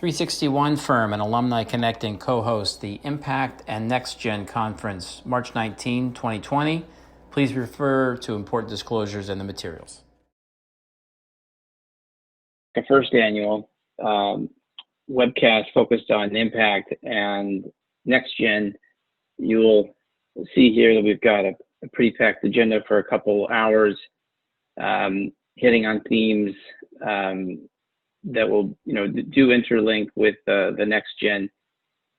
361 Firm and Alumni Connecting co-host the Impact and Next Gen Conference, March 19, 2020. Please refer to important disclosures in the materials. The first annual webcast focused on Impact and Next Gen. You'll see here that we've got a pretty packed agenda for a couple hours, hitting on themes that will, do interlink with the next gen.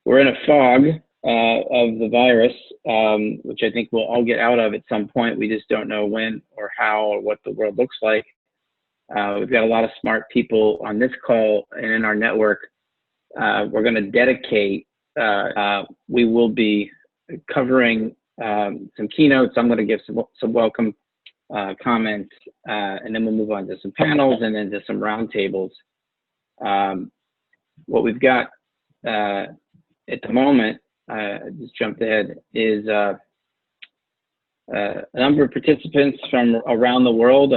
We're in a fog of the virus, which I think we'll all get out of at some point. We just don't know when or how or what the world looks like. We've got a lot of smart people on this call and in our network. We're going to dedicate, we will be covering some keynotes. I'm going to give some welcome comments, and then we'll move on to some panels and then to some roundtables. What we've got at the moment, just jumped ahead, is a number of participants from around the world.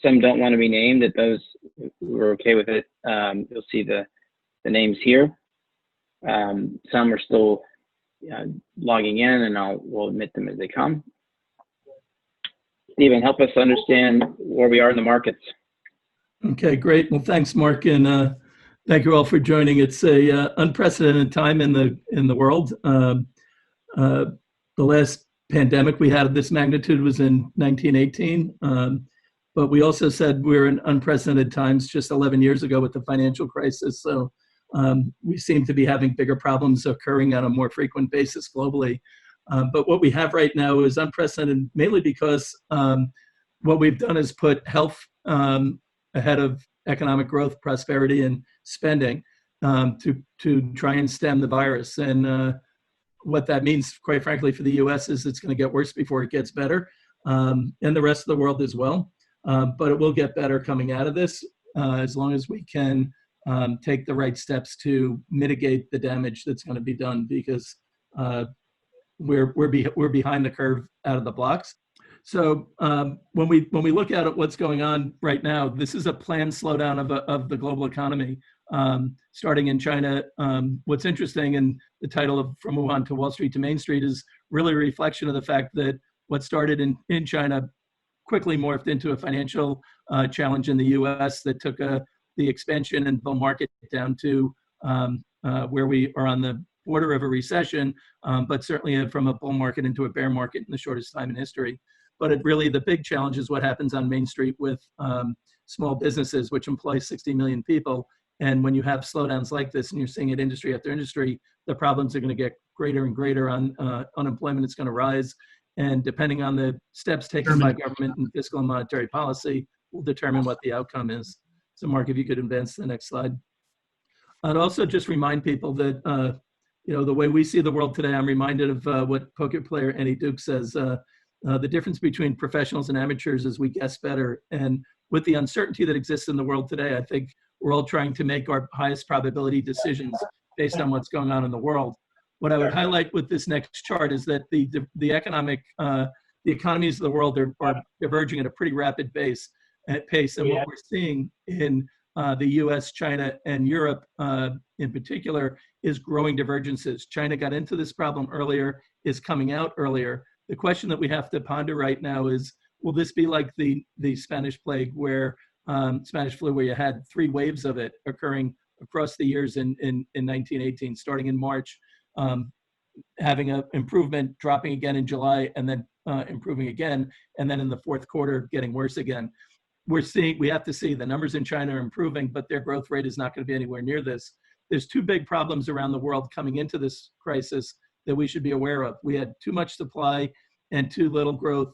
Some don't want to be named. At those who are okay with it, you'll see the names here. Some are still logging in, and we'll admit them as they come. Stephen, help us understand where we are in the markets. Okay, great. Well, thanks, Mark, and thank you all for joining. It's a unprecedented time in the world. The last pandemic we had of this magnitude was in 1918, but we also said we're in unprecedented times just 11 years ago with the financial crisis. So we seem to be having bigger problems occurring on a more frequent basis globally. But what we have right now is unprecedented, mainly because what we've done is put health ahead of economic growth, prosperity, and spending to try and stem the virus. And what that means, quite frankly, for the U.S. is it's going to get worse before it gets better, and the rest of the world as well. But it will get better coming out of this as long as we can take the right steps to mitigate the damage that's going to be done, because we're behind the curve out of the blocks. So when we look at what's going on right now, this is a planned slowdown of the global economy, starting in China. What's interesting, and the title of From Wuhan to Wall Street to Main Street is really a reflection of the fact that what started in China quickly morphed into a financial challenge in the U.S. that took the expansion and bull market down to where we are on the border of a recession, but certainly from a bull market into a bear market in the shortest time in history. But the big challenge is what happens on Main Street with small businesses, which employ 60 million people. And when you have slowdowns like this, and you're seeing it industry after industry, the problems are going to get greater and greater. Unemployment is going to rise. And depending on the steps taken by government and fiscal and monetary policy, will determine what the outcome is. So Mark, if you could advance to the next slide. I'd also just remind people that, the way we see the world today, I'm reminded of what poker player Annie Duke says, the difference between professionals and amateurs is we guess better. And with the uncertainty that exists in the world today, I think we're all trying to make our highest probability decisions based on what's going on in the world. What I would highlight with this next chart is that the economies of the world are diverging at a pretty rapid pace. And what we're seeing in the US, China, and Europe in particular is growing divergences. China got into this problem earlier, is coming out earlier. The question that we have to ponder right now is, will this be like the Spanish plague, Spanish flu, where you had 3 waves of it occurring across the years in 1918, starting in March, having an improvement, dropping again in July, and then improving again, and then in the fourth quarter getting worse again. We have to see the numbers in China are improving, but their growth rate is not going to be anywhere near this. There's 2 big problems around the world coming into this crisis that we should be aware of. We had too much supply and too little growth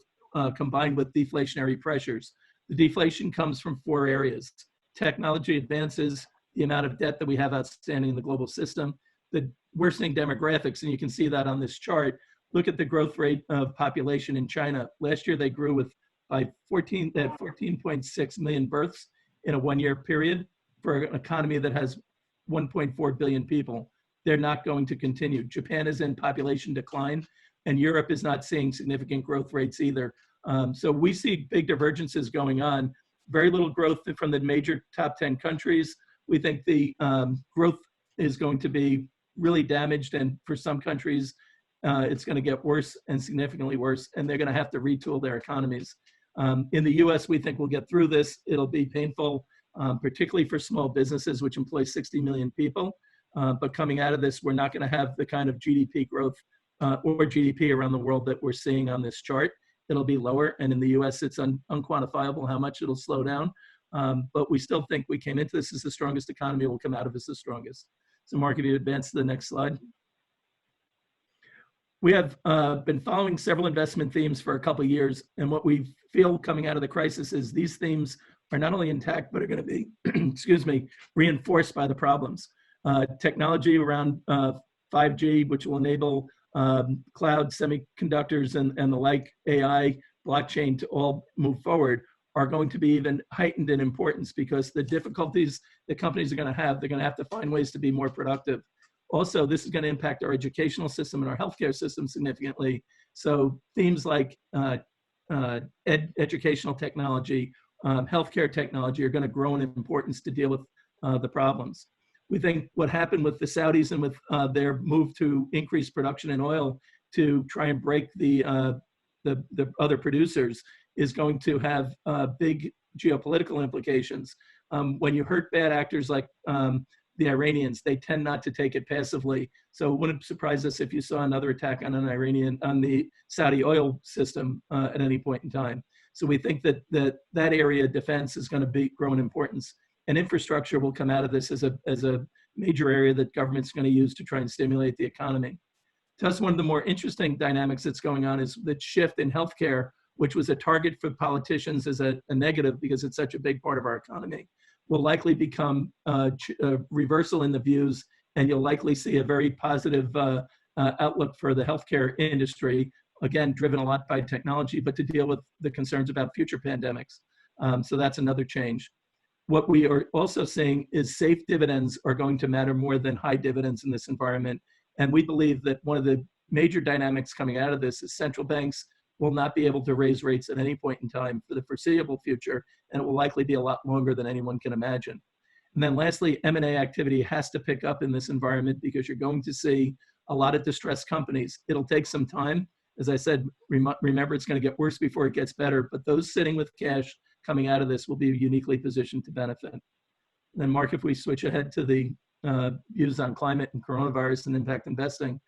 combined with deflationary pressures. The deflation comes from 4 areas: technology advances, the amount of debt that we have outstanding in the global system, the worsening demographics, and you can see that on this chart. Look at the growth rate of population in China. Last year, they grew by 14.6 million births in a 1-year period for an economy that has 1.4 billion people. They're not going to continue. Japan is in population decline, and Europe is not seeing significant growth rates either. So we see big divergences going on. Very little growth from the major top 10 countries, we think the growth is going to be really damaged, and for some countries, it's going to get worse and significantly worse, and they're going to have to retool their economies. In the US, we think we'll get through this. It'll be painful, particularly for small businesses, which employ 60 million people. But coming out of this, we're not going to have the kind of GDP growth or GDP around the world that we're seeing on this chart. It'll be lower, and in the US, it's unquantifiable how much it'll slow down. But we still think we came into this as the strongest economy, we'll come out of this the strongest. So Mark, if you advance to the next slide. We have been following several investment themes for a couple of years, and what we feel coming out of the crisis is these themes are not only intact, but are going to be, excuse me, reinforced by the problems. Technology around 5G, which will enable cloud, semiconductors, and the like, AI, blockchain to all move forward, are going to be even heightened in importance because the difficulties that companies are going to have, they're going to have to find ways to be more productive. Also, this is going to impact our educational system and our healthcare system significantly. So themes like educational technology, healthcare technology are going to grow in importance to deal with the problems. We think what happened with the Saudis and with their move to increase production in oil to try and break the other producers is going to have big geopolitical implications. When you hurt bad actors like the Iranians, they tend not to take it passively. So it wouldn't surprise us if you saw another attack on the Saudi oil system at any point in time. So we think that that area of defense is going to grow in importance, and infrastructure will come out of this as a major area that government's going to use to try and stimulate the economy. To us, one of the more interesting dynamics that's going on is the shift in healthcare, which was a target for politicians as a negative because it's such a big part of our economy, will likely become a reversal in the views, and you'll likely see a very positive outlook for the healthcare industry, again, driven a lot by technology, but to deal with the concerns about future pandemics. So that's another change. What we are also seeing is safe dividends are going to matter more than high dividends in this environment. And we believe that one of the major dynamics coming out of this is central banks will not be able to raise rates at any point in time for the foreseeable future, and it will likely be a lot longer than anyone can imagine. And then lastly, M&A activity has to pick up in this environment because you're going to see a lot of distressed companies. It'll take some time. As I said, remember, it's going to get worse before it gets better, but those sitting with cash coming out of this will be uniquely positioned to benefit. And then Mark, if we switch ahead to the views on climate and coronavirus and impact investing.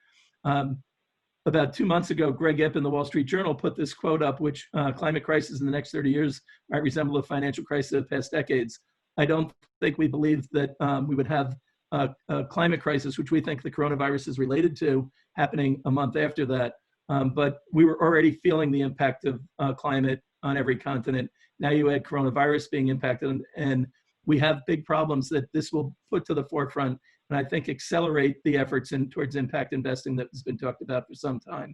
About 2 months ago, Greg Ip in the Wall Street Journal put this quote up, which climate crisis in the next 30 years might resemble a financial crisis of the past decades. I don't think we believe that we would have a climate crisis, which we think the coronavirus is related to, happening a month after that. But we were already feeling the impact of climate on every continent. Now you add coronavirus being impacted, and we have big problems that this will put to the forefront, and I think accelerate the efforts towards impact investing that has been talked about for some time.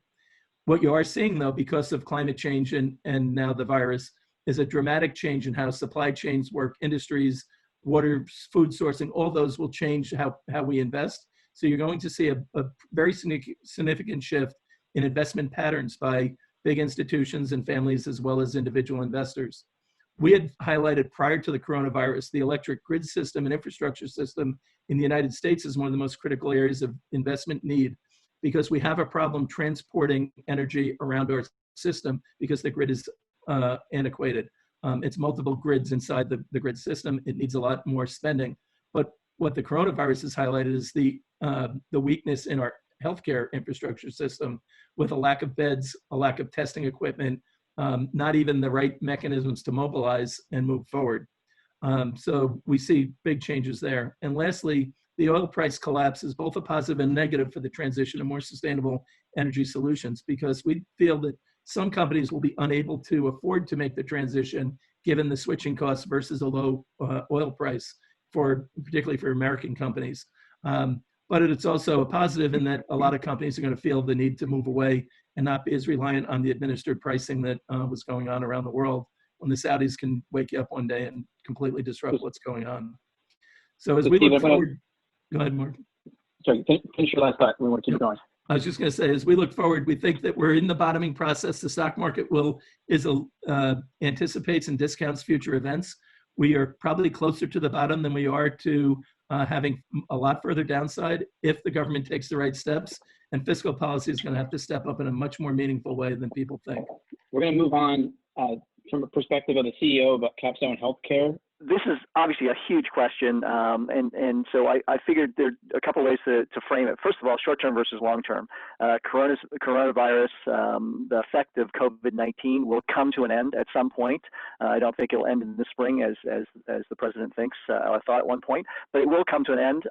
What you are seeing, though, because of climate change and now the virus, is a dramatic change in how supply chains work, industries, water, food sourcing, all those will change how we invest. So you're going to see a very significant shift in investment patterns by big institutions and families as well as individual investors. We had highlighted prior to the coronavirus, the electric grid system and infrastructure system in the United States is one of the most critical areas of investment need because we have a problem transporting energy around our system because the grid is antiquated. It's multiple grids inside the grid system. It needs a lot more spending. But what the coronavirus has highlighted is the weakness in our healthcare infrastructure system with a lack of beds, a lack of testing equipment, not even the right mechanisms to mobilize and move forward. So we see big changes there. And lastly, the oil price collapse is both a positive and negative for the transition to more sustainable energy solutions because we feel that some companies will be unable to afford to make the transition given the switching costs versus a low oil price, particularly for American companies. But it's also a positive in that a lot of companies are going to feel the need to move away and not be as reliant on the administered pricing that was going on around the world when the Saudis can wake you up one day and completely disrupt what's going on. So as we look forward, go ahead, Mark. Sorry, finish your last thought. We want to keep going. I was just going to say, as we look forward, we think that we're in the bottoming process. The stock market anticipates and discounts future events. we are probably closer to the bottom than we are to having a lot further downside if the government takes the right steps. And fiscal policy is going to have to step up in a much more meaningful way than people think. We're going to move on from a perspective of the CEO about Capstone Healthcare. This is obviously a huge question, and so I figured there are a couple ways to frame it. First of all, short-term versus long-term. Coronavirus, the effect of COVID-19 will come to an end at some point. I don't think it'll end in the spring, as the president thinks. I thought at one point, but it will come to an end.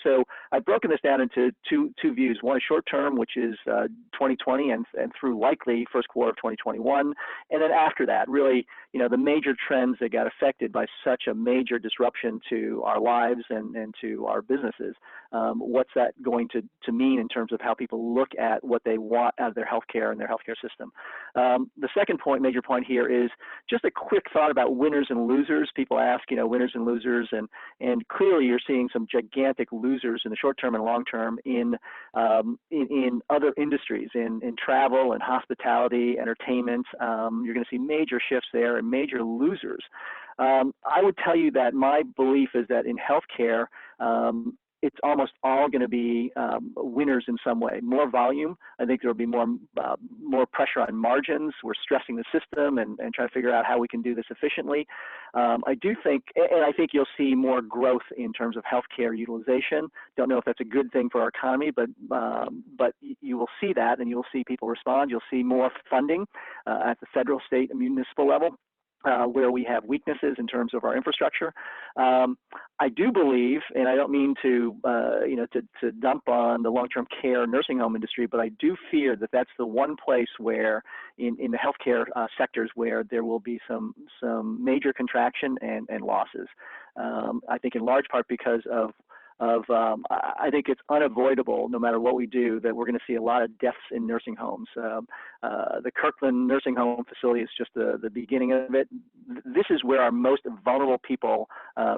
So I've broken this down into two views. One is short-term, which is 2020 and through likely first quarter of 2021, and then after that, really, the major trends that got affected by such a major disruption to our lives and to our businesses. What's that going to mean in terms of how people look at what they want out of their healthcare and their healthcare system? The second major point here is just a quick thought about winners and losers. People ask, winners and losers, and clearly you're seeing some gigantic losers in the short term and long term in other industries, in travel and hospitality, entertainment. You're going to see major shifts there and major losers. I would tell you that my belief is that in healthcare, it's almost all going to be winners in some way. More volume. I think there will be more pressure on margins. We're stressing the system and trying to figure out how we can do this efficiently. I do think, and I think you'll see more growth in terms of healthcare utilization. Don't know if that's a good thing for our economy, but you will see that, and you'll see people respond. You'll see more funding at the federal, state, and municipal level. Where we have weaknesses in terms of our infrastructure. I do believe, and I don't mean to dump on the long-term care nursing home industry, but I do fear that that's the one place where in the healthcare sectors where there will be some major contraction and losses. I think in large part because of I think it's unavoidable, no matter what we do, that we're going to see a lot of deaths in nursing homes. The Kirkland nursing home facility is just the beginning of it. This is where our most vulnerable people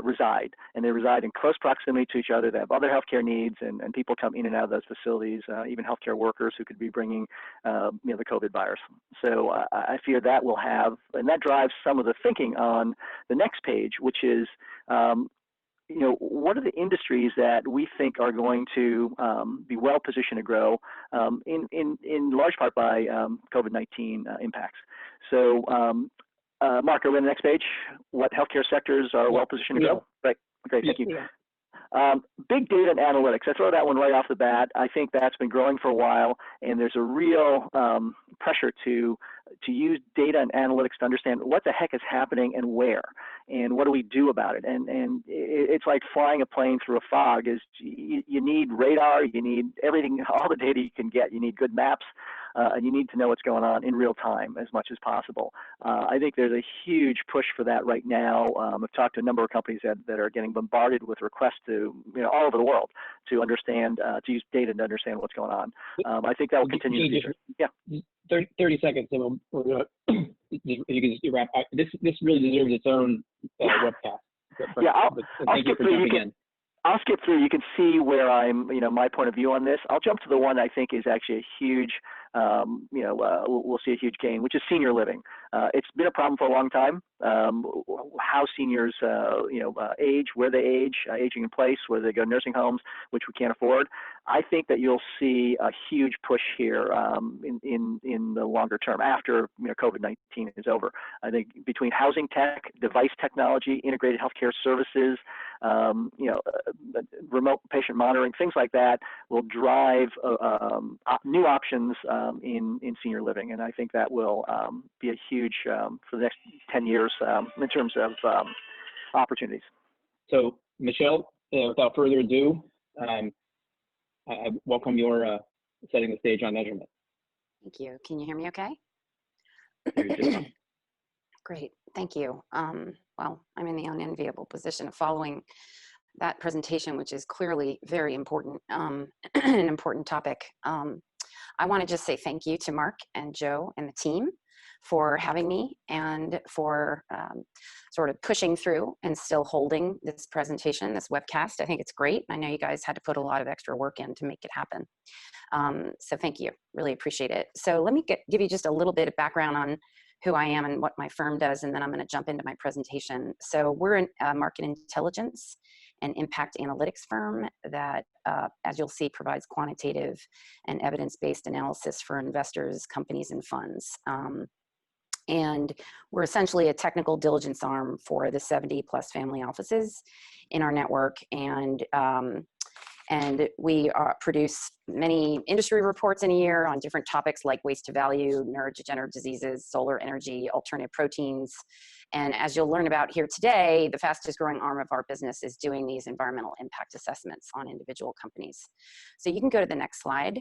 reside, and they reside in close proximity to each other. They have other healthcare needs, and people come in and out of those facilities, even healthcare workers who could be bringing the COVID virus. So I fear that will have, and that drives some of the thinking on the next page, which is what are the industries that we think are going to be well positioned to grow in large part by COVID-19 impacts? So, Mark, are we on the next page? What healthcare sectors are well positioned to grow? Right. Great. Thank you. Yeah. Big data and analytics. I throw that one right off the bat. I think that's been growing for a while, and there's a real pressure to use data and analytics to understand what the heck is happening and where, and what do we do about it. And it's like flying a plane through a fog. You need radar, you need everything, all the data you can get. You need good maps, and you need to know what's going on in real time as much as possible. I think there's a huge push for that right now. I've talked to a number of companies that are getting bombarded with requests to, all over the world to understand, to use data to understand what's going on. I think that will continue in the future. Yeah. 30 seconds, and we're going to, if you can just wrap up. This really deserves its own webcast. Yeah, I'll skip through. You can see where I'm, my point of view on this. I'll jump to the one I think is actually a huge, we'll see a huge gain, which is senior living. It's been a problem for a long time. How seniors, age, where they age, aging in place, whether they go to nursing homes, which we can't afford. I think that you'll see a huge push here in the longer term after COVID-19 is over. I think between housing tech, device technology, integrated healthcare services, remote patient monitoring, things like that will drive new options in senior living, and I think that will be a huge for the next 10 years in terms of opportunities. So, Michelle, without further ado, I welcome your setting the stage on measurement. Thank you. Can you hear me okay? Great. Thank you. Well, I'm in the unenviable position of following that presentation, which is clearly very important, an important topic. I want to just say thank you to Mark and Joe and the team for having me and for sort of pushing through and still holding this presentation, this webcast. I think it's great. I know you guys had to put a lot of extra work in to make it happen. So thank you. Really appreciate it. So let me give you just a little bit of background on who I am and what my firm does, and then I'm going to jump into my presentation. So we're a market intelligence and impact analytics firm that, as you'll see, provides quantitative and evidence-based analysis for investors, companies, and funds. And we're essentially a technical diligence arm for the 70 plus family offices in our network. And we produce many industry reports in a year on different topics like waste to value, neurodegenerative diseases, solar energy, alternative proteins. And as you'll learn about here today, the fastest growing arm of our business is doing these environmental impact assessments on individual companies. So you can go to the next slide.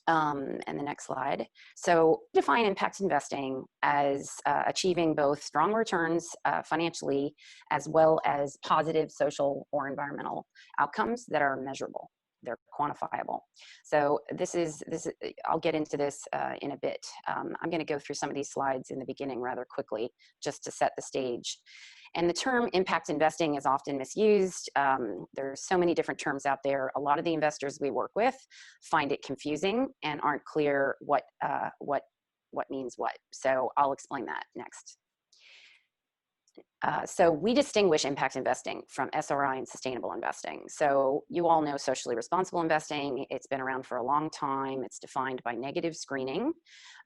And the next slide. So define impact investing as achieving both strong returns financially, as well as positive social or environmental outcomes that are measurable. They're quantifiable. So this is I'll get into this in a bit. I'm going to go through some of these slides in the beginning rather quickly, just to set the stage. And the term impact investing is often misused. There's so many different terms out there. A lot of the investors we work with find it confusing and aren't clear what means what. So I'll explain that next. So we distinguish impact investing from SRI and sustainable investing. So you all know socially responsible investing. It's been around for a long time. It's defined by negative screening.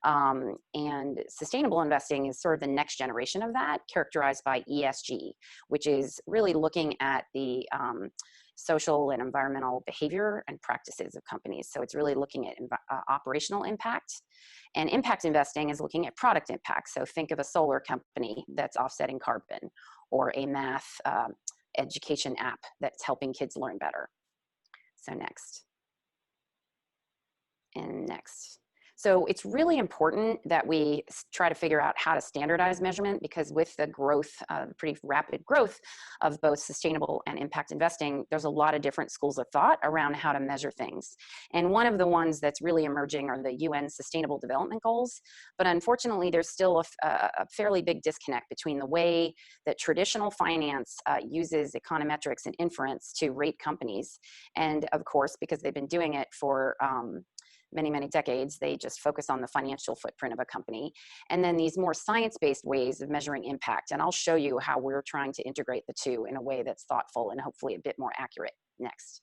And sustainable investing is sort of the next generation of that, characterized by ESG, which is really looking at the social and environmental behavior and practices of companies. So it's really looking at operational impact. And impact investing is looking at product impact. So think of a solar company that's offsetting carbon, or a math education app that's helping kids learn better. So next. And next. So it's really important that we try to figure out how to standardize measurement, because with the growth, pretty rapid growth of both sustainable and impact investing, there's a lot of different schools of thought around how to measure things. And one of the ones that's really emerging are the UN Sustainable Development Goals. But unfortunately, there's still a fairly big disconnect between the way that traditional finance uses econometrics and inference to rate companies. And of course, because they've been doing it for many, many decades, they just focus on the financial footprint of a company. And then these more science-based ways of measuring impact. And I'll show you how we're trying to integrate the two in a way that's thoughtful and hopefully a bit more accurate. Next.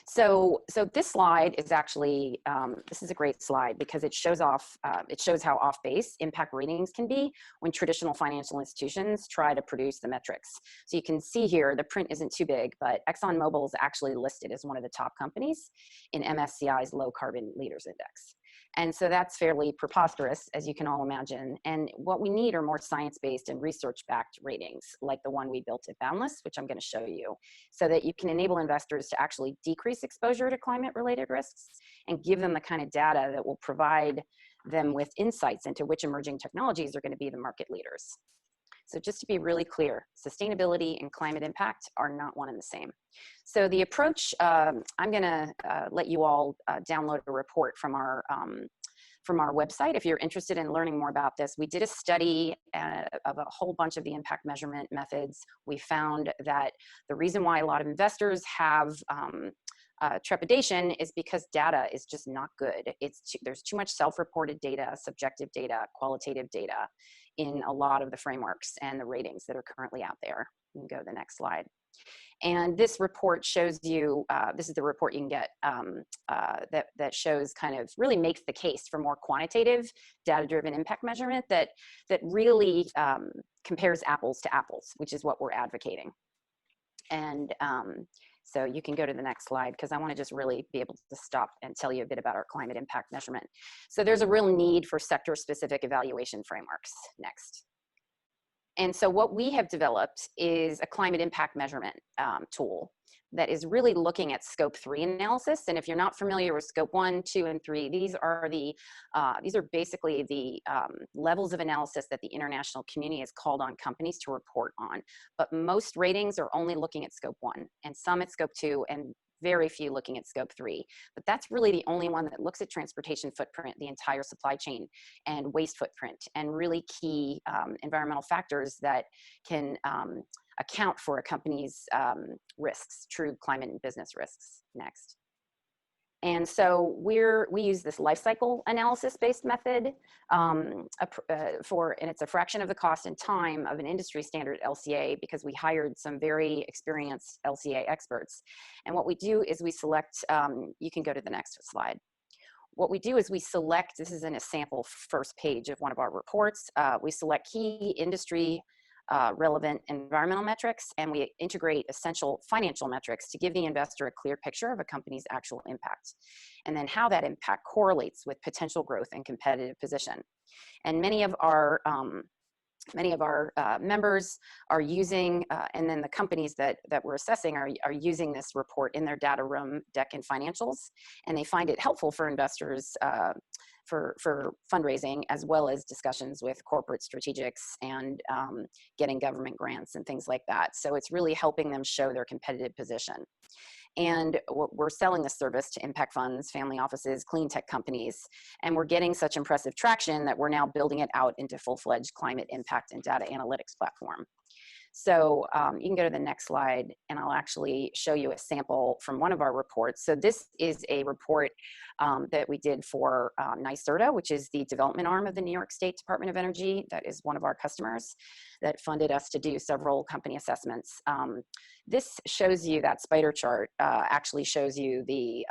So this slide is actually, this is a great slide because it shows how off base impact ratings can be when traditional financial institutions try to produce the metrics. So you can see here, the print isn't too big, but ExxonMobil is actually listed as one of the top companies in MSCI's low carbon leaders index. And so that's fairly preposterous, as you can all imagine. And what we need are more science-based and research-backed ratings, like the one we built at Boundless, which I'm going to show you, so that you can enable investors to actually decrease exposure to climate-related risks and give them the kind of data that will provide them with insights into which emerging technologies are going to be the market leaders. So just to be really clear, sustainability and climate impact are not one and the same. So the approach, I'm going to let you all download a report from our website if you're interested in learning more about this. We did a study of a whole bunch of the impact measurement methods. We found that the reason why a lot of investors have trepidation is because data is just not good. There's too much self-reported data, subjective data, qualitative data in a lot of the frameworks and the ratings that are currently out there. You can go to the next slide. And this report shows you, this is the report you can get that shows kind of really makes the case for more quantitative data-driven impact measurement that really compares apples to apples, which is what we're advocating. And so you can go to the next slide because I want to just really be able to stop and tell you a bit about our climate impact measurement. So there's a real need for sector-specific evaluation frameworks. Next. And so what we have developed is a climate impact measurement tool that is really looking at scope 3 analysis. And if you're not familiar with scope 1, 2, and 3, these are basically the levels of analysis that the international community has called on companies to report on. But most ratings are only looking at scope 1, and some at scope 2, and very few looking at scope 3. But that's really the only one that looks at transportation footprint, the entire supply chain, and waste footprint, and really key environmental factors that can account for a company's risks, true climate and business risks. Next. And so we use this life cycle analysis based method and it's a fraction of the cost and time of an industry standard LCA because we hired some very experienced LCA experts. And what we do is we select, you can go to the next slide. What we do is we select, this is in a sample first page of one of our reports, we select key industry relevant environmental metrics, and we integrate essential financial metrics to give the investor a clear picture of a company's actual impact, and then how that impact correlates with potential growth and competitive position. And many of our members are using, and then the companies that we're assessing are using this report in their data room, deck, and financials, and they find it helpful for investors for fundraising, as well as discussions with corporate strategics and getting government grants and things like that. So it's really helping them show their competitive position. And we're selling this service to impact funds, family offices, clean tech companies, and we're getting such impressive traction that we're now building it out into full-fledged climate impact and data analytics platform. So you can go to the next slide and I'll actually show you a sample from one of our reports. So this is a report that we did for NYSERDA, which is the development arm of the New York State Department of Energy. That is one of our customers that funded us to do several company assessments. This shows you, that spider chart actually shows you the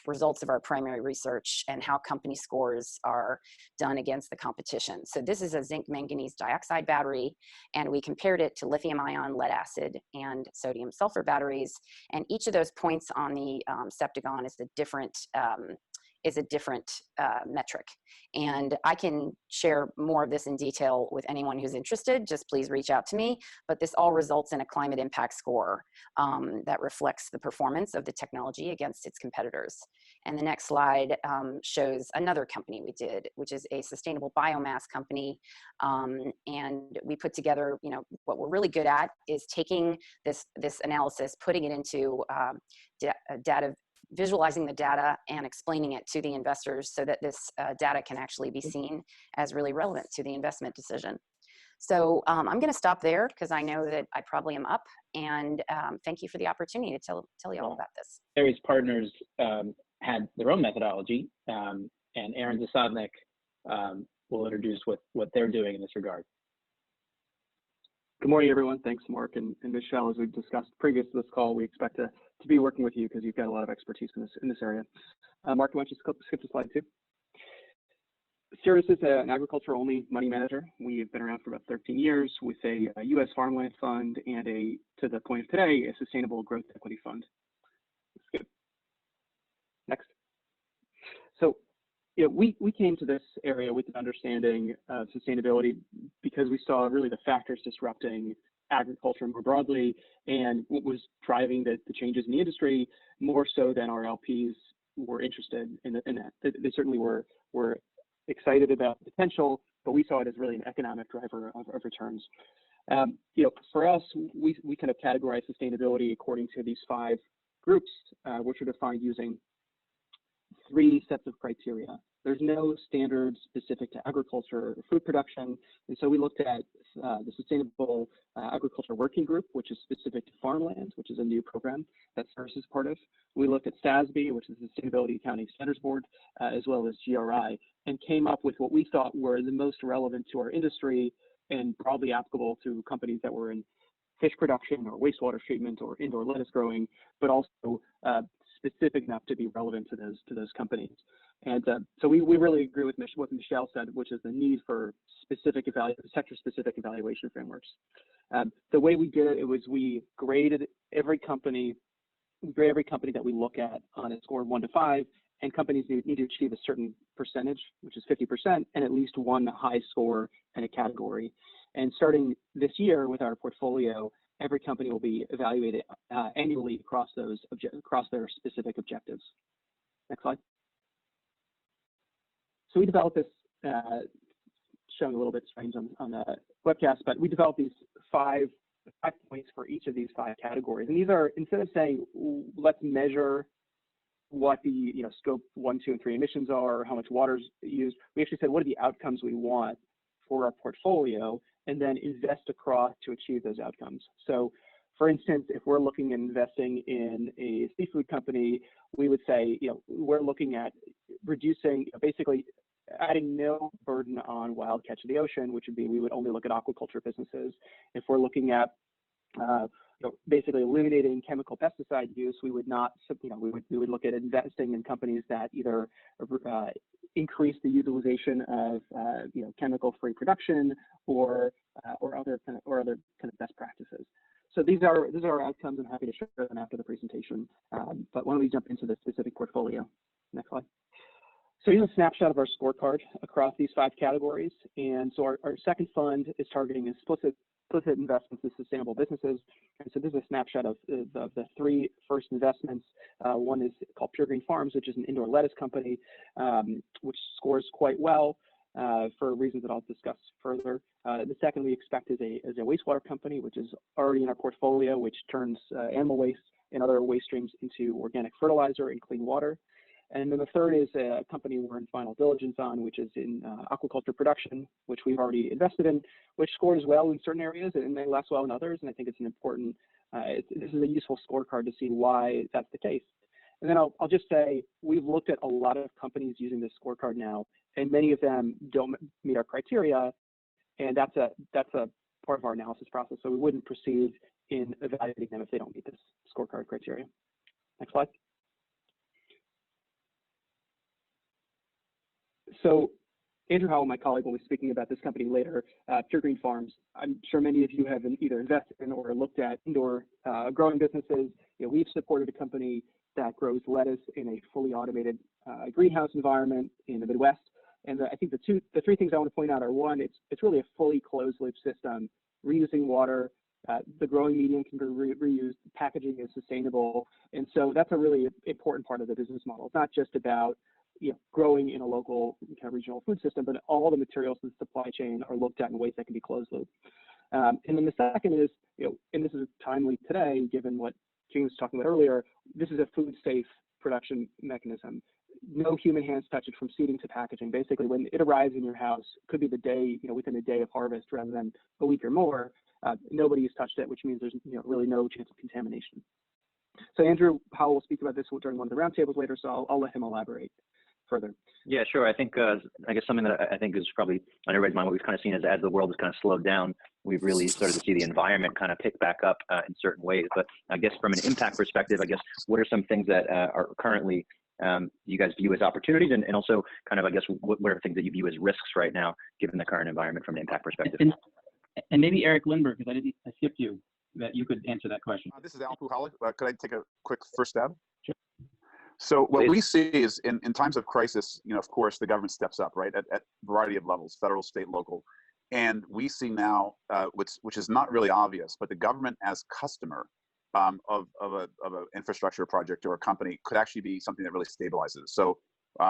results of our primary research and how company scores are done against the competition. So this is a zinc manganese dioxide battery, and we compared it to lithium ion, lead acid, and sodium sulfur batteries. And each of those points on the septagon is a different metric. And I can share more of this in detail with anyone who's interested. Just please reach out to me. But this all results in a climate impact score that reflects the performance of the technology against its competitors. And the next slide shows another company we did, which is a sustainable biomass company. And we put together, what we're really good at is taking this analysis, putting it into data, visualizing the data and explaining it to the investors so that this data can actually be seen as really relevant to the investment decision. So I'm going to stop there because I know that I probably am up, and thank you for the opportunity to tell you all about this. Ceres partners had their own methodology, and Aaron Zasadnik will introduce what they're doing in this regard. Good morning, everyone. Thanks, Mark and Michelle. As we've discussed previous to this call, we expect to be working with you because you've got a lot of expertise in this area. Mark, why don't you skip to slide 2? Ceres is an agriculture-only money manager. We've been around for about 13 years with a U.S. farmland fund and to the point of today, a sustainable growth equity fund. Skip. Next. So, we came to this area with an understanding of sustainability because we saw really the factors disrupting agriculture more broadly and what was driving the changes in the industry more so than our LPs were interested in that. They certainly were excited about the potential, but we saw it as really an economic driver of returns. For us, we kind of categorize sustainability according to these 5 groups, which are defined using 3 sets of criteria. There's no standard specific to agriculture or food production. And so we looked at the Sustainable Agriculture Working Group, which is specific to farmland, which is a new program that Ceres is part of. We looked at SASB, which is the Sustainability Accounting Standards Board, as well as GRI, and came up with what we thought were the most relevant to our industry and broadly applicable to companies that were in fish production or wastewater treatment or indoor lettuce growing, but also specific enough to be relevant to those companies. And so we really agree with what Michelle said, which is the need for sector-specific evaluation frameworks. The way we did it was we graded every company that we look at on a score of 1 to 5, and companies need to achieve a certain percentage, which is 50%, and at least one high score in a category. And starting this year with our portfolio, every company will be evaluated annually across their specific objectives. Next slide. So we developed this, showing a little bit strange on the webcast, but we developed these 5 points for each of these 5 categories. And these are, instead of saying, let's measure what the scope 1, 2, and 3 emissions are, or how much water is used, we actually said, what are the outcomes we want for our portfolio, and then invest across to achieve those outcomes. So For instance, if we're looking at investing in a seafood company, we would say, we're looking at reducing, basically adding no burden on wild catch of the ocean, which would be we would only look at aquaculture businesses. If we're looking at basically eliminating chemical pesticide use, we would not, we would look at investing in companies that either increase the utilization of chemical-free production or other kind of best practices. So these are our outcomes. I'm happy to share them after the presentation. But why don't we jump into the specific portfolio? Next slide. So here's a snapshot of our scorecard across these 5 categories. And so our second fund is targeting explicit investments in sustainable businesses. And so this is a snapshot of the 3 first investments. One is called Pure Green Farms, which is an indoor lettuce company, which scores quite well for reasons that I'll discuss further. The second we expect is a wastewater company, which is already in our portfolio, which turns animal waste and other waste streams into organic fertilizer and clean water. And then the third is a company we're in final diligence on, which is in aquaculture production, which we've already invested in, which scores well in certain areas and may less well in others. And I think it's an important, this is a useful scorecard to see why that's the case. And then I'll just say, we've looked at a lot of companies using this scorecard now, and many of them don't meet our criteria. And that's a part of our analysis process. So we wouldn't proceed in evaluating them if they don't meet this scorecard criteria. Next slide. So Andrew Howell, my colleague, will be speaking about this company later, Pure Green Farms. I'm sure many of you have either invested in or looked at indoor growing businesses. We've supported a company that grows lettuce in a fully automated greenhouse environment in the Midwest. And I think the 3 things I want to point out are, one, it's really a fully closed loop system, reusing water. The growing medium can be reused, packaging is sustainable. And so that's a really important part of the business model. It's not just about growing in a local kind of regional food system, but all the materials in the supply chain are looked at in ways that can be closed loop. And then the second is, and this is timely today, given what King was talking about earlier, this is a food safe production mechanism. No human hands touch it from seeding to packaging. Basically, when it arrives in your house, could be the day, within a day of harvest rather than a week or more, nobody has touched it, which means there's really no chance of contamination. So Andrew Howell will speak about this during one of the roundtables later, so I'll let him elaborate further. Yeah, sure. I think I guess something that I think is probably on everybody's mind, what we've kind of seen is as the world has kind of slowed down, we've really started to see the environment kind of pick back up in certain ways. But I guess from an impact perspective, I guess what are some things that are currently you guys view as opportunities, and also kind of, I guess, what are things that you view as risks right now, given the current environment from an impact perspective? And maybe Eric Lindbergh, because I skipped you, that you could answer that question. This is Al Puhalek. Could I take a quick first stab? Sure. So what we see is in times of crisis, of course, the government steps up, right, at a variety of levels, federal, state, local. And we see now, which is not really obvious, but the government as customer of an infrastructure project or a company could actually be something that really stabilizes. So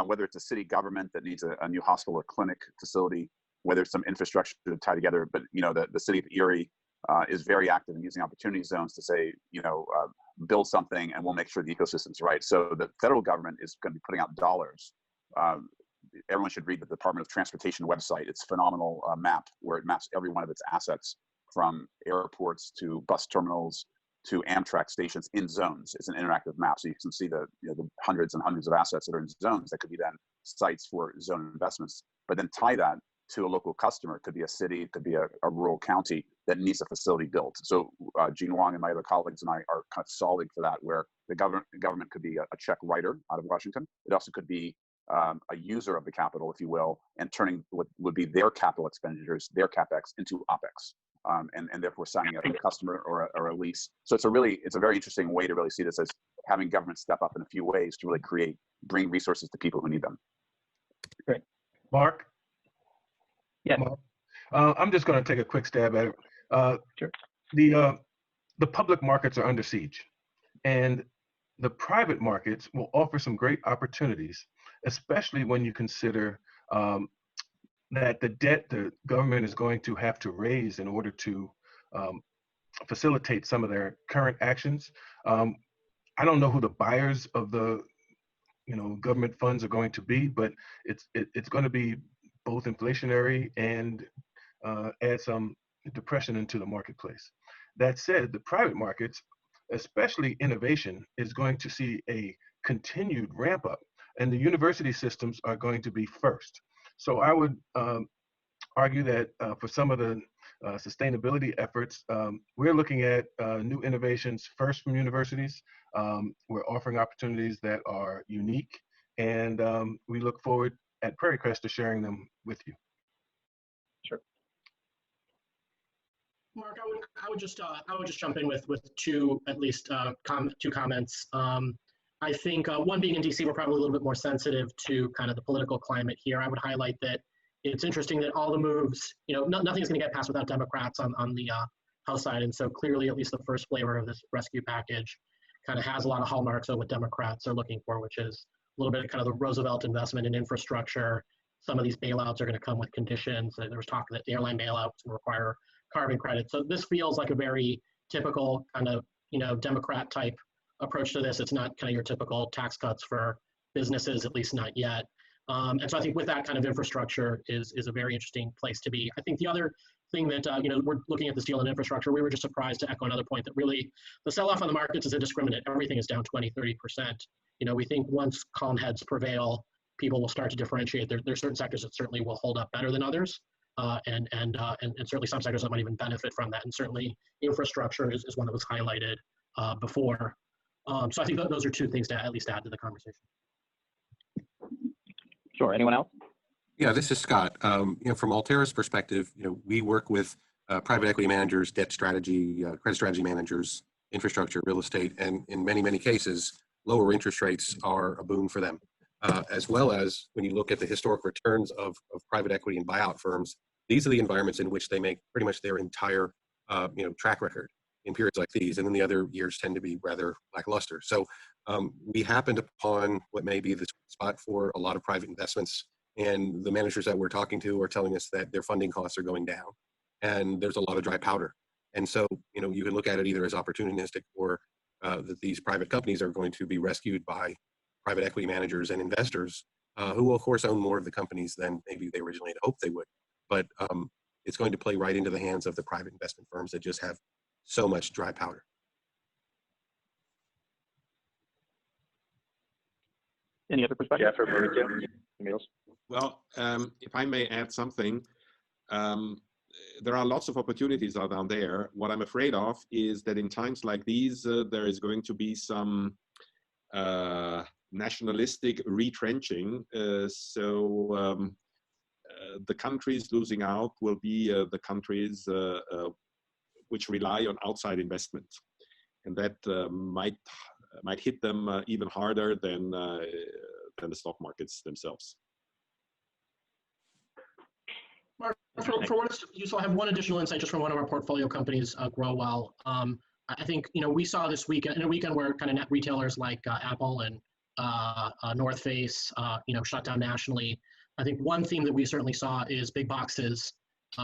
whether it's a city government that needs a new hospital or clinic facility, whether it's some infrastructure to tie together, but the city of Erie is very active in using opportunity zones to say, build something and we'll make sure the ecosystem's right. So the federal government is going to be putting out dollars. Everyone should read the Department of Transportation website. It's a phenomenal map where it maps every one of its assets, from airports to bus terminals to Amtrak stations in zones. It's an interactive map, so you can see the hundreds and hundreds of assets that are in zones that could be then sites for zone investments. But then tie that to a local customer. It could be a city, it could be a rural county that needs a facility built. So Gene Wong and my other colleagues and I are kind of solving for that, where the government could be a check writer out of Washington. It also could be a user of the capital, if you will, and turning what would be their capital expenditures, their CapEx, into OpEx. And therefore signing a customer or a lease. So it's a very interesting way to really see this as having government step up in a few ways to really bring resources to people who need them. Great. Mark? Yeah. Mark. I'm just going to take a quick stab at it. Sure. The public markets are under siege, and the private markets will offer some great opportunities, especially when you consider that the debt the government is going to have to raise in order to facilitate some of their current actions. I don't know who the buyers of the government funds are going to be, but it's going to be both inflationary and add some depression into the marketplace. That said, the private markets, especially innovation, is going to see a continued ramp up, and the university systems are going to be first. So I would argue that for some of the sustainability efforts, we're looking at new innovations first from universities. We're offering opportunities that are unique, and we look forward at Prairie Crest to sharing them with you. Sure. Mark, I would just jump in with two at least two comments. I think one being in DC, we're probably a little bit more sensitive to kind of the political climate here. I would highlight that it's interesting that all the moves, nothing's going to get passed without Democrats on the House side, and so clearly, at least the first flavor of this rescue package kind of has a lot of hallmarks of what Democrats are looking for, which is a little bit of kind of the Roosevelt investment in infrastructure. Some of these bailouts are going to come with conditions. There was talk that the airline bailouts will require carbon credit. So this feels like a very typical kind of, Democrat type approach to this. It's not kind of your typical tax cuts for businesses, at least not yet. And so I think with that kind of infrastructure is a very interesting place to be. I think the other thing that, we're looking at this deal in infrastructure, we were just surprised, to echo another point, that really the sell-off on the markets is indiscriminate. Everything is down 20, 30%. We think once calm heads prevail, people will start to differentiate. There are certain sectors that certainly will hold up better than others. And certainly some sectors that might even benefit from that. And certainly infrastructure is one that was highlighted before. So I think those are two things to at least add to the conversation. Sure. Anyone else? Yeah, this is Scott. From Altera's perspective, we work with private equity managers, debt strategy, credit strategy managers, infrastructure, real estate, and in many, many cases, lower interest rates are a boon for them. As well as when you look at the historic returns of private equity and buyout firms, these are the environments in which they make pretty much their entire track record in periods like these, and then the other years tend to be rather lackluster. So we happened upon what may be the spot for a lot of private investments, and the managers that we're talking to are telling us that their funding costs are going down, and there's a lot of dry powder. And so you can look at it either as opportunistic or that these private companies are going to be rescued by private equity managers and investors who will, of course, own more of the companies than maybe they originally had hoped they would. But it's going to play right into the hands of the private investment firms that just have so much dry powder. Any other perspective? Jeff or Maurizio? Well, if I may add something, there are lots of opportunities out there. What I'm afraid of is that in times like these, there is going to be some nationalistic retrenching. The countries losing out will be the countries which rely on outside investment, and that might hit them even harder than the stock markets themselves. Mark, for what it's useful, I have one additional insight just from one of our portfolio companies, GrowWell. I think we saw this weekend, in a weekend where kind of net retailers like Apple and North Face, shut down nationally. I think one theme that we certainly saw is big boxes,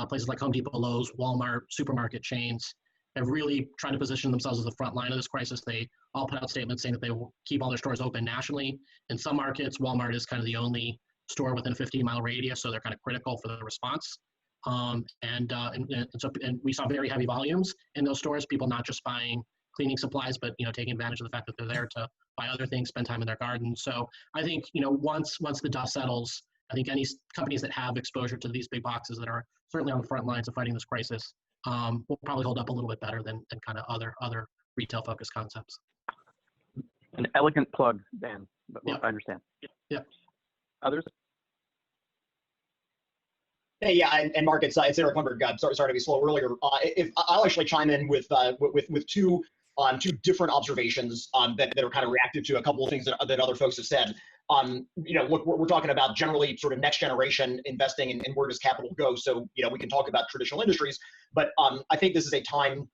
places like Home Depot, Lowe's, Walmart, supermarket chains have really tried to position themselves as the front line of this crisis. They all put out statements saying that they will keep all their stores open nationally. In some markets, Walmart is kind of the only store within a 15-mile radius, so they're kind of critical for the response. And we saw very heavy volumes in those stores, people not just buying cleaning supplies, but taking advantage of the fact that they're there to buy other things, spend time in their garden. So I think once the dust settles, I think any companies that have exposure to these big boxes that are certainly on the front lines of fighting this crisis will probably hold up a little bit better than kind of other retail focused concepts. An elegant plug, Dan, but Yeah. I understand. Yeah. Others? Hey, yeah, and Mark, it's Eric Lindbergh. Sorry to be slow earlier. If I'll actually chime in with two different observations that are kind of reactive to a couple of things that other folks have said. Look, we're talking about generally sort of next generation investing and where does capital go. So we can talk about traditional industries, but I think this is a time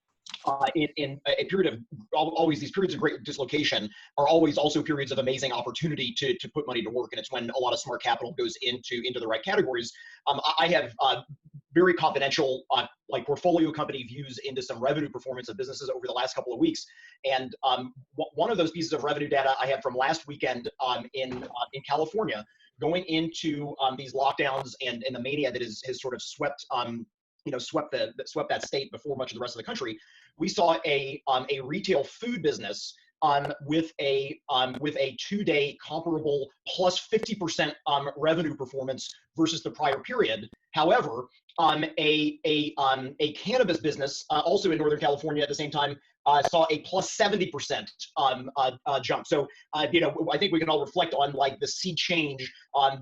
in a period of always these periods of great dislocation are always also periods of amazing opportunity to put money to work, and it's when a lot of smart capital goes into the right categories. I have very confidential like portfolio company views into some revenue performance of businesses over the last couple of weeks, and one of those pieces of revenue data I have from last weekend in California, going into these lockdowns and the mania that has sort of swept swept that state before much of the rest of the country. We saw a retail food business with a 2-day comparable plus 50% revenue performance versus the prior period. However, a cannabis business also in Northern California at the same time saw a plus 70% jump. So I think we can all reflect on like the sea change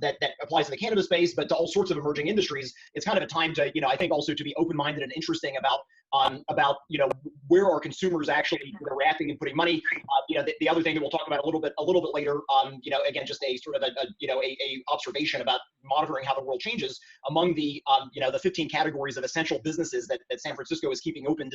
that applies to the cannabis space, but to all sorts of emerging industries. It's kind of a time to I think also to be open-minded and interesting about where are consumers actually reacting and putting money. The other thing that we'll talk about a little bit later, again, just a sort of a observation about monitoring how the world changes among the 15 categories of essential businesses that San Francisco is keeping open.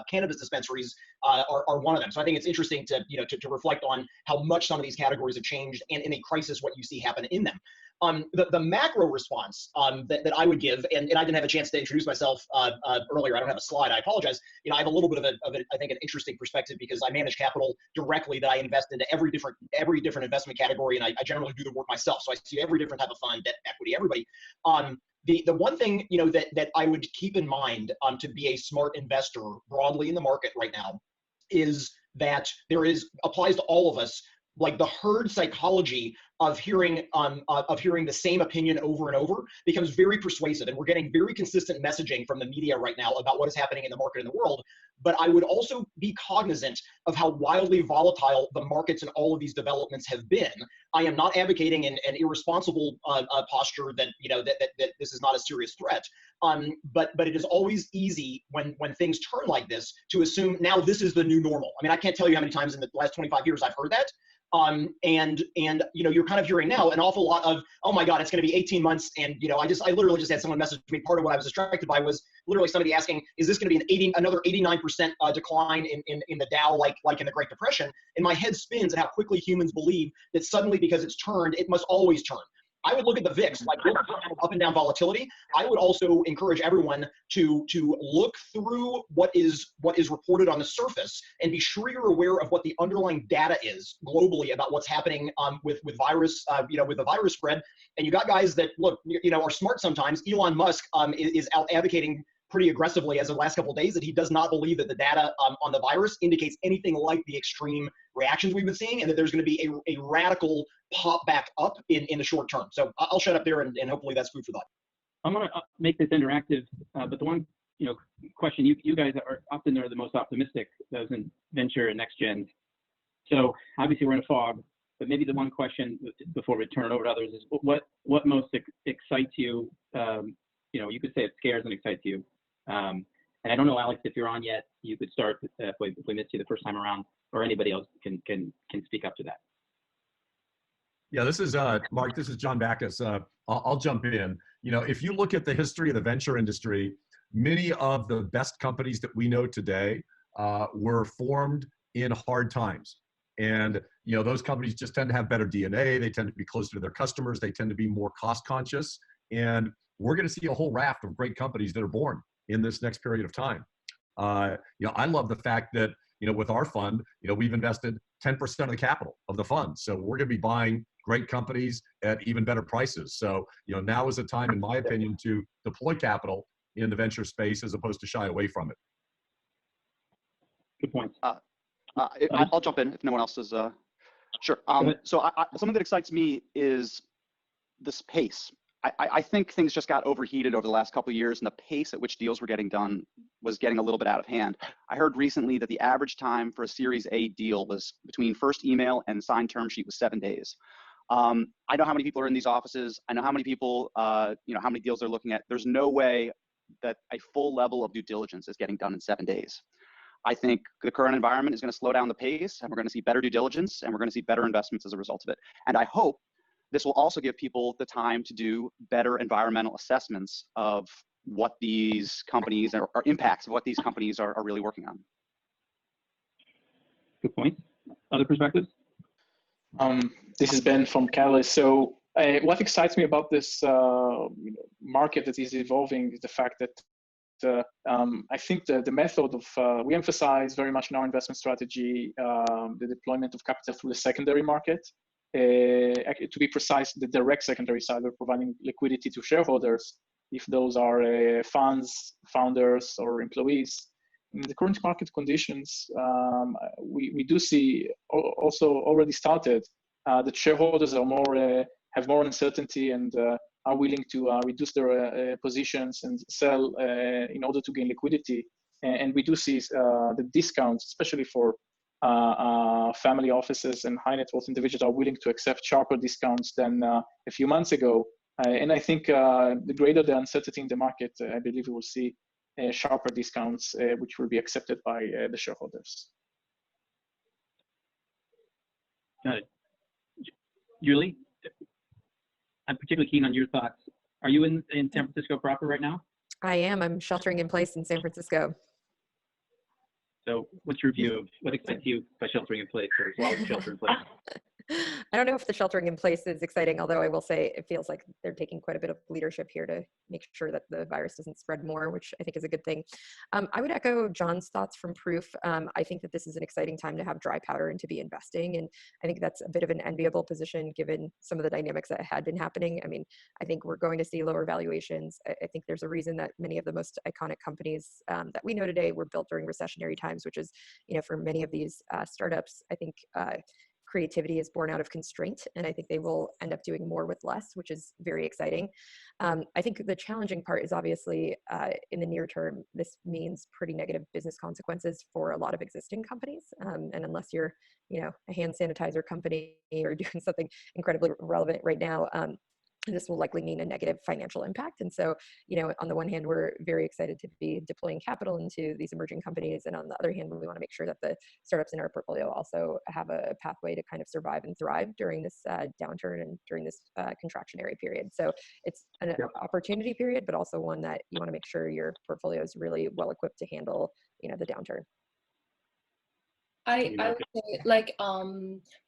Cannabis dispensaries are one of them. So I think it's interesting to reflect on how much some of these categories have changed, and in a crisis, what you see happen in them. The macro response that I would give, and I didn't have a chance to introduce myself earlier. I don't have a slide. I apologize. I have a little bit of I think an interesting perspective because I manage capital directly that I invest into every different investment category, and I generally do the work myself. So I see every different type of fund, debt, equity, everybody. The one thing that I would keep in mind to be a smart investor broadly in the market right now is that applies to all of us, like the herd psychology of hearing the same opinion over and over becomes very persuasive, and we're getting very consistent messaging from the media right now about what is happening in the market in the world. But I would also be cognizant of how wildly volatile the markets and all of these developments have been. I am not advocating an irresponsible posture that that this is not a serious threat. But it is always easy when things turn like this to assume now this is the new normal. I mean, I can't tell you how many times in the last 25 years I've heard that. And you're kind of hearing now an awful lot of, oh my God, it's going to be 18 months. And, I literally just had someone message me. Part of what I was distracted by was literally somebody asking, is this going to be another 89% decline in the Dow, like in the Great Depression? And my head spins at how quickly humans believe that suddenly because it's turned, it must always turn. I would look at the VIX, like up and down volatility. I would also encourage everyone to look through what is reported on the surface and be sure you're aware of what the underlying data is globally about what's happening with virus, with the virus spread. And you got guys that are smart sometimes. Elon Musk is out advocating pretty aggressively as of the last couple of days that he does not believe that the data on the virus indicates anything like the extreme reactions we've been seeing, and that there's going to be a radical pop back up in the short term. So I'll shut up there, and hopefully that's food for thought. I'm going to make this interactive, but the one question you guys are often the most optimistic, those in venture and next gen. So obviously we're in a fog, but maybe the one question before we turn it over to others is what most excites you? You could say it scares and excites you. And I don't know, Alex, if you're on yet, you could start if we missed you the first time around, or anybody else can speak up to that. Yeah, this is Mark. This is John Backus. I'll jump in. If you look at the history of the venture industry, many of the best companies that we know today were formed in hard times. And those companies just tend to have better DNA. They tend to be closer to their customers. They tend to be more cost conscious. And we're going to see a whole raft of great companies that are born in this next period of time. I love the fact that with our fund, we've invested 10% of the capital of the fund. So we're going to be buying great companies at even better prices. So now is the time, in my opinion, to deploy capital in the venture space as opposed to shy away from it. Good point. I'll jump in if no one else is. Sure. So something that excites me is this pace. I think things just got overheated over the last couple of years, and the pace at which deals were getting done was getting a little bit out of hand. I heard recently that the average time for a Series A deal was between first email and signed term sheet was 7 days. I know how many people are in these offices. I know how many people, how many deals they're looking at. There's no way that a full level of due diligence is getting done in 7 days. I think the current environment is going to slow down the pace, and we're going to see better due diligence, and we're going to see better investments as a result of it. And I hope this will also give people the time to do better environmental assessments of what these companies or impacts of what these companies are really working on. Good point. Other perspectives? This is Ben from Catalyst. So what excites me about this market that is evolving is the fact that I think the method of, we emphasize very much in our investment strategy, the deployment of capital through the secondary market. To be precise, the direct secondary side, we're providing liquidity to shareholders. if those are funds, founders, or employees. In the current market conditions, we do see also already started that shareholders are have more uncertainty and are willing to reduce their positions and sell in order to gain liquidity. And we do see the discounts, especially for family offices and high net worth individuals, are willing to accept sharper discounts than a few months ago. And I think the greater the uncertainty in the market, I believe we will see sharper discounts, which will be accepted by the shareholders. Got it. Julie, I'm particularly keen on your thoughts. Are you in San Francisco proper right now? I am. I'm sheltering in place in San Francisco. So what's your view of what excites you by sheltering in place or as well as shelter in place? I don't know if the sheltering in place is exciting, although I will say it feels like they're taking quite a bit of leadership here to make sure that the virus doesn't spread more, which I think is a good thing. I would echo John's thoughts from Proof. I think that this is an exciting time to have dry powder and to be investing. And I think that's a bit of an enviable position given some of the dynamics that had been happening. I mean, I think we're going to see lower valuations. I think there's a reason that many of the most iconic companies that we know today were built during recessionary times, which is, for many of these startups, I think creativity is born out of constraint, and I think they will end up doing more with less, which is very exciting. I think the challenging part is obviously in the near term, this means pretty negative business consequences for a lot of existing companies. And unless you're, a hand sanitizer company or doing something incredibly relevant right now, this will likely mean a negative financial impact. And so, on the one hand, we're very excited to be deploying capital into these emerging companies. And on the other hand, we want to make sure that the startups in our portfolio also have a pathway to kind of survive and thrive during this downturn and during this contractionary period. So it's an opportunity period, but also one that you want to make sure your portfolio is really well equipped to handle, the downturn. I would say,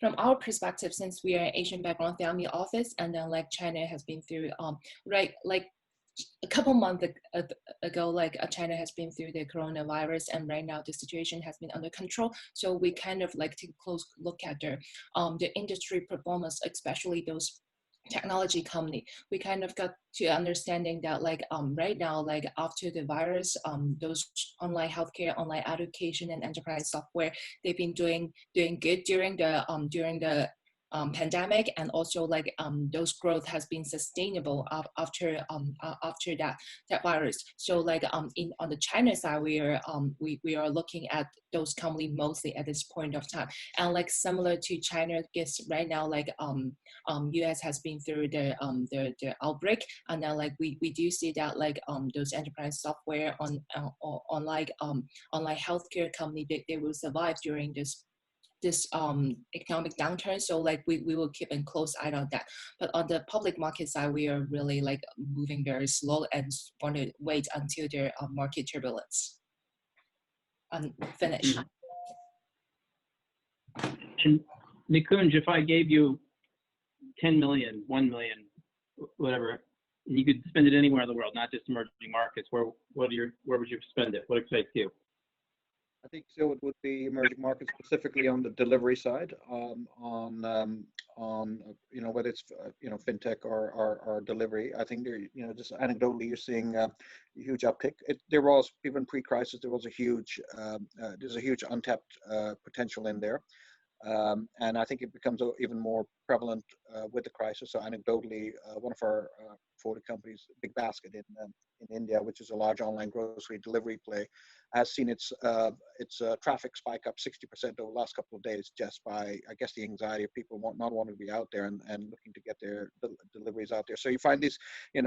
from our perspective, since we are Asian background family office, and then China has been through a couple months ago, China has been through the coronavirus, and right now the situation has been under control. So we kind of take a close look at the industry performance, especially those technology company. We kind of got to understanding that right now, after the virus, those online healthcare, online education, and enterprise software, they've been doing good during the pandemic, and also those growth has been sustainable after that virus. So on the China side, we are looking at those companies mostly at this point of time, and similar to China, I guess right now US has been through the outbreak, and now we do see that those enterprise software on online healthcare company, they will survive during this economic downturn. So we will keep a close eye on that. But on the public market side, we are really moving very slow and want to wait until there are market turbulence and finish. And Nikunj, if I gave you 10 million, 1 million, whatever, and you could spend it anywhere in the world, not just emerging markets, where would you spend it? What excites you? I think so. It would be emerging markets, specifically on the delivery side, whether it's fintech or delivery. I think there, just anecdotally, you're seeing a huge uptick. There was, even pre-crisis, there's a huge untapped potential in there, and I think it becomes even more prevalent with the crisis. So anecdotally, one of our portfolio companies, Big Basket in India, which is a large online grocery delivery play, has seen its traffic spike up 60% over the last couple of days, just by, I guess, the anxiety of people not wanting to be out there and looking to get their deliveries out there. So you find these,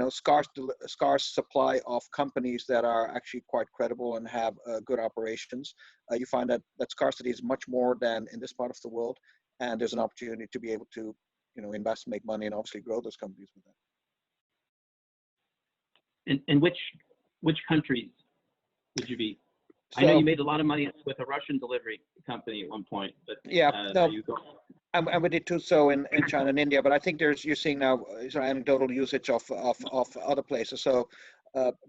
scarce supply of companies that are actually quite credible and have good operations. You find that scarcity is much more than in this part of the world, and there's an opportunity to be able to, invest, make money, and obviously grow those companies with that. And which countries would you be? I know you made a lot of money with a Russian delivery company at one point, but and we did too so in China and India. But I think you're seeing now anecdotal usage of other places. So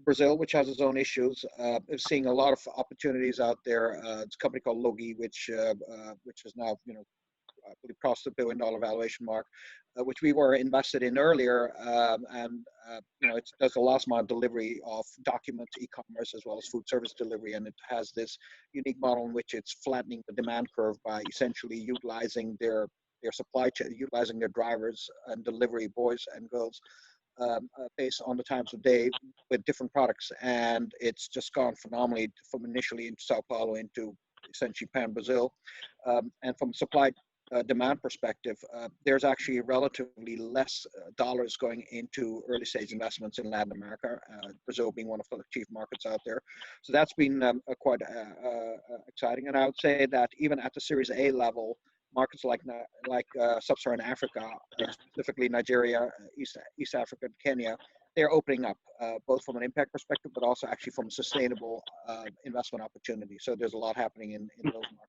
Brazil, which has its own issues, is seeing a lot of opportunities out there. It's a company called Logi, which is now crossed the $1 billion valuation mark, which we were invested in earlier. You know, it does the last mile delivery of document e-commerce as well as food service delivery, and it has this unique model in which it's flattening the demand curve by essentially utilizing their supply chain, utilizing their drivers and delivery boys and girls based on the times of day with different products. And it's just gone phenomenally from initially into Sao Paulo into essentially Pan Brazil. And from supply demand perspective, there's actually relatively less dollars going into early stage investments in Latin America, Brazil being one of the chief markets out there. So that's been quite exciting. And I would say that even at the Series A level, markets like Sub-Saharan Africa, specifically Nigeria, East Africa, and Kenya, they're opening up both from an impact perspective, but also actually from a sustainable investment opportunity. So there's a lot happening in those markets.